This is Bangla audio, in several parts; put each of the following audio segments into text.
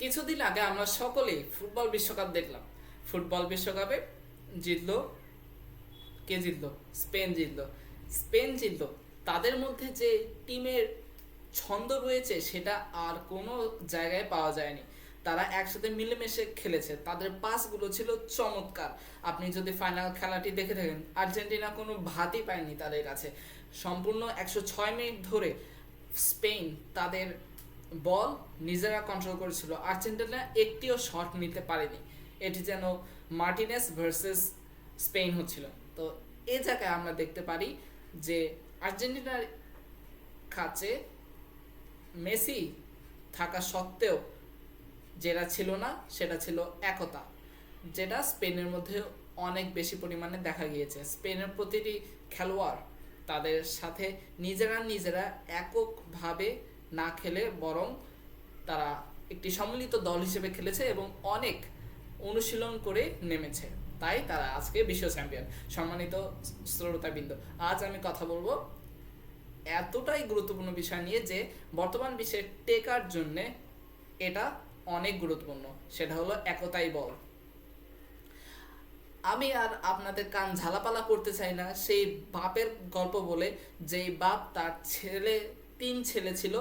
কিছুদিন আগে আমরা সকলেই ফুটবল বিশ্বকাপ দেখলাম। ফুটবল বিশ্বকাপে জিতলো কে? জিতলো স্পেন জিতলো। তাদের মধ্যে যে টিমের ছন্দ রয়েছে সেটা আর কোনো জায়গায় পাওয়া যায়নি। তারা একসাথে মিলেমিশে খেলেছে, তাদের পাসগুলো ছিল চমৎকার। আপনি যদি ফাইনাল খেলাটি দেখে থাকেন, আর্জেন্টিনা কোনো ভাতই পায়নি তাদের কাছে। সম্পূর্ণ 106 মিনিট ধরে স্পেন তাদের বল নিজেরা কন্ট্রোল করেছিল, আর্জেন্টিনা একটিও শট নিতে পারেনি। এটি যেন মার্টিনেস ভার্সেস স্পেন হচ্ছিল। তো এ জায়গায় আমরা দেখতে পারি যে আর্জেন্টিনার কাছে মেসি থাকা সত্ত্বেও যেটা ছিল না সেটা ছিল একতা, যেটা স্পেনের মধ্যে অনেক বেশি পরিমাণে দেখা গিয়েছে। স্পেনের প্রতিটি খেলোয়াড় তাদের সাথে নিজেরা এককভাবে না খেলে বরং তারা একটি সম্মিলিত দল হিসেবে খেলেছে এবং অনেক অনুশীলন করে নেমেছে, তাই তারা আজকে বিশ্ব চ্যাম্পিয়ন। সম্মানিত শ্রোতাবৃন্দ, আজ আমি কথা বলবো এতটাই গুরুত্বপূর্ণ বিষয় নিয়ে যে বর্তমান বিশ্বে টেকার জন্যে এটা অনেক গুরুত্বপূর্ণ, সেটা হলো একতাই বল। আমি আর আপনাদের কান ঝালাপালা করতে চাই না সেই বাপের গল্প বলে, যেই বাপ তার তিন ছেলে ছিল,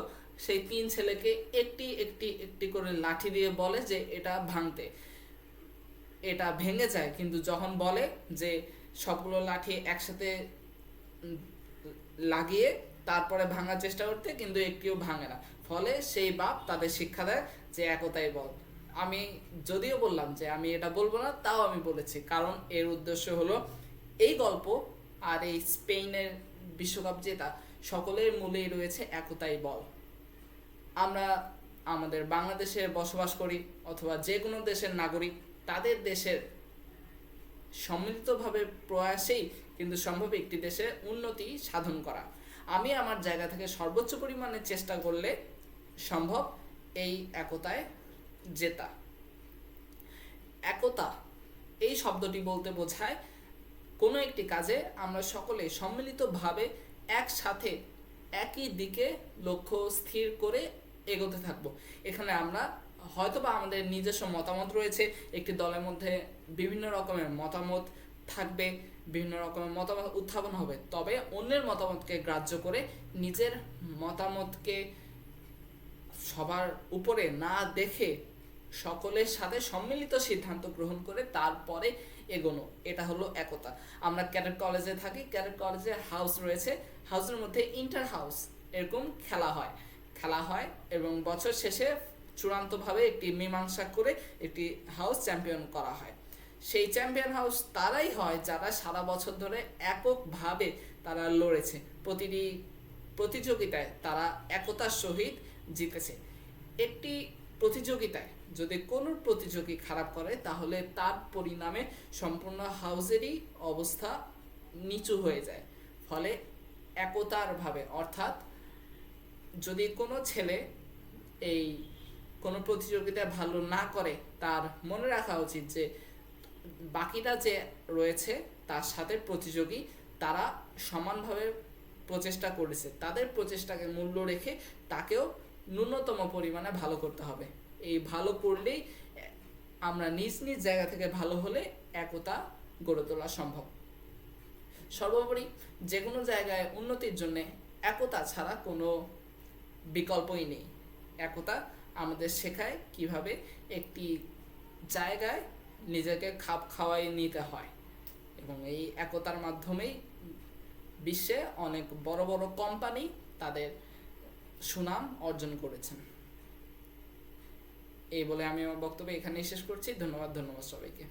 সেই তিন ছেলেকে একটি একটি একটি করে লাঠি দিয়ে বলে যে এটা ভাঙতে, এটা ভেঙে যায়, কিন্তু যখন বলে যে সবগুলো লাঠি একসাথে লাগিয়ে তারপরে ভাঙার চেষ্টা করতে, কিন্তু একটিও ভাঙে না। ফলে সেই বাপ তাদের শিক্ষা দেয় যে একতাই বল। আমি যদিও বললাম যে আমি এটা বলবো না, তাও আমি বলেছি, কারণ এর উদ্দেশ্য হলো এই গল্প আর এই স্পেনের বিশ্বকাপ জেতা সকলের মূলেই রয়েছে একতাই বল। আমরা আমাদের বাংলাদেশে বসবাস করি অথবা যে কোনো দেশের নাগরিক, তাদের দেশের সম্মিলিতভাবে প্রয়াসেই কিন্তু সম্ভব একটি দেশে উন্নতি সাধন করা। আমি আমার জায়গা থেকে সর্বোচ্চ পরিমাণে চেষ্টা করলে সম্ভব এই একতায় জেতা। একতা এই শব্দটি বলতে বোঝায় কোনো একটি কাজে আমরা সকলে সম্মিলিতভাবে একসাথে একই দিকে লক্ষ্য স্থির করে এগোতে থাকবো। এখানে আমরা হয়তোবা আমাদের নিজস্ব মতামত রয়েছে, একটি দলের মধ্যে বিভিন্ন রকমের মতামত থাকবে, বিভিন্ন রকমের মতামত উত্থাপন হবে, তবে অন্যের মতামতকে গ্রাহ্য করে নিজের মতামতকে সবার উপরে না দেখে সকলের সাথে সম্মিলিত সিদ্ধান্ত গ্রহণ করে তারপরে এগোনো, এটা হলো একতা। আমরা ক্যাডেট কলেজে থাকি, ক্যাডেট কলেজে হাউস রয়েছে, হাউসের মধ্যে ইন্টার হাউস এরকম খেলা হয় এবং বছর শেষে চূড়ান্তভাবে একটি মীমাংসা করে একটি হাউস চ্যাম্পিয়ন করা হয়। সেই চ্যাম্পিয়ন হাউস তারাই হয় যারা সারা বছর ধরে এককভাবে তারা লড়েছে, প্রতিটি প্রতিযোগিতায় তারা একতার সহিত জিতেছে। একটি প্রতিযোগিতায় যদি কোনো প্রতিযোগী খারাপ করে তাহলে তার পরিণামে সম্পূর্ণ হাউসেরই অবস্থা নিচু হয়ে যায়। ফলে একতার ভাবে, অর্থাৎ যদি কোনো ছেলে এই কোনো প্রতিযোগিতায় ভালো না করে, তার মনে রাখা উচিত যে বাকিটা যে রয়েছে তার সাথে প্রতিযোগী তারা সমানভাবে প্রচেষ্টা করেছে, তাদের প্রচেষ্টাকে মূল্য রেখে তাকেও ন্যূনতম পরিমাণে ভালো করতে হবে। এই ভালো করলেই আমরা নিজ নিজ জায়গা থেকে ভালো হলে একতা গড়ে তোলা সম্ভব। সর্বোপরি যে কোনো জায়গায় উন্নতির জন্য একতা ছাড়া কোনো বিকল্পই নেই। একতা আমাদের শেখায় কিভাবে একটি জায়গায় নিজেকে খাপ খাওয়াই নিতে হয়, এবং এই একতার মাধ্যমেই বিশ্বে অনেক বড় বড় কোম্পানি তাদের সুনাম অর্জন করেছেন। এই বলে আমি আমার বক্তব্য এখানেই শেষ করছি। ধন্যবাদ সবাইকে।